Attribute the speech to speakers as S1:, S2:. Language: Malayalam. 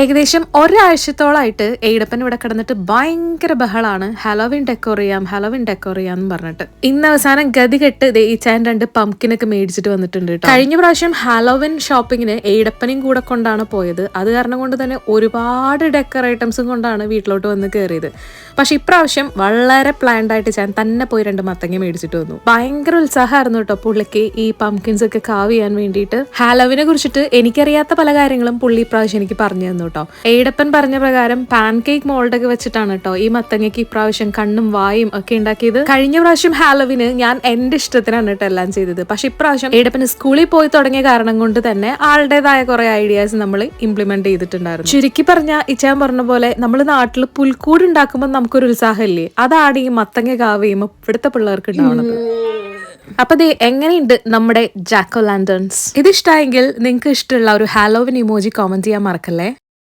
S1: ഏകദേശം ഒരാഴ്ചത്തോളായിട്ട് എയ്ഡപ്പൻ ഇവിടെ കിടന്നിട്ട് ഭയങ്കര ബഹളാണ്. ഹാലോവിൻ ഡെക്കോർ ചെയ്യാന്ന് പറഞ്ഞിട്ട് ഇന്ന് അവസാനം ഗതി കെട്ട് ഈ ചാൻ 2 പംകിനൊക്കെ മേടിച്ചിട്ട് വന്നിട്ടുണ്ട് കേട്ടോ. കഴിഞ്ഞ പ്രാവശ്യം ഹാലോവിൻ ഷോപ്പിങ്ങിന് എയ്ഡപ്പനെയും കൂടെ കൊണ്ടാണ് പോയത്. അത് കാരണം കൊണ്ട് തന്നെ ഒരുപാട് ഡെക്കർ ഐറ്റംസും കൊണ്ടാണ് വീട്ടിലോട്ട് വന്ന് കയറിയത്. പക്ഷെ ഇപ്രാവശ്യം വളരെ പ്ലാൻഡ് ആയിട്ട് ചാൻ തന്നെ പോയി 2 മത്തങ്ങ മേടിച്ചിട്ട് വന്നു. ഭയങ്കര ഉത്സാഹമായിരുന്നു കേട്ടോ പുള്ളിക്ക് ഈ പംകിൻസ് ഒക്കെ കാവ് ചെയ്യാൻ വേണ്ടിയിട്ട്. ഹാലോവിനെ കുറിച്ചിട്ട് എനിക്കറിയാത്ത പല കാര്യങ്ങളും പുള്ളി ഇപ്രാവശ്യം എനിക്ക് പറഞ്ഞു തന്നു കേട്ടോ. എയ്ഡപ്പൻ പറഞ്ഞ പ്രകാരം പാൻ കേക്ക് മോൾഡൊക്കെ വെച്ചിട്ടാണ് കേട്ടോ ഈ മത്തങ്ങയ്ക്ക് ഇപ്രാവശ്യം കണ്ണും വായും ഒക്കെ ഉണ്ടാക്കിയത്. കഴിഞ്ഞ പ്രാവശ്യം ഹാലോവിന് ഞാൻ എന്റെ ഇഷ്ടത്തിനാണ് കേട്ടോ എല്ലാം ചെയ്തത്. പക്ഷെ ഇപ്രാവശ്യം എയ്ഡപ്പന് സ്കൂളിൽ പോയി തുടങ്ങിയ കാരണം കൊണ്ട് തന്നെ ആളുടേതായ കുറെ ഐഡിയാസ് നമ്മൾ ഇംപ്ലിമെന്റ് ചെയ്തിട്ടുണ്ടായിരുന്നു. ചുരുക്കി പറഞ്ഞ ഇച്ചാൻ പറഞ്ഞ പോലെ നമ്മൾ നാട്ടിൽ പുൽക്കൂട് ഉണ്ടാക്കുമ്പോൾ നമുക്കൊരു ഉത്സാഹമില്ലേ, അതാണ് ഈ മത്തങ്ങ കാവ് ചെയ്യുമ്പോൾ ഇവിടുത്തെ പിള്ളേർക്ക് ഉണ്ടാവുന്നത്. അപ്പൊ ദേ എങ്ങനെയുണ്ട് നമ്മുടെ ജാക്ക് ഓ ലാന്റേൺസ്? ഇത് ഇഷ്ടമായെങ്കിൽ നിങ്ങൾക്ക് ഇഷ്ടമുള്ള ഒരു ഹാലോവിൻ ഇമോജി കമന്റ് ചെയ്യാൻ മറക്കല്ലേ.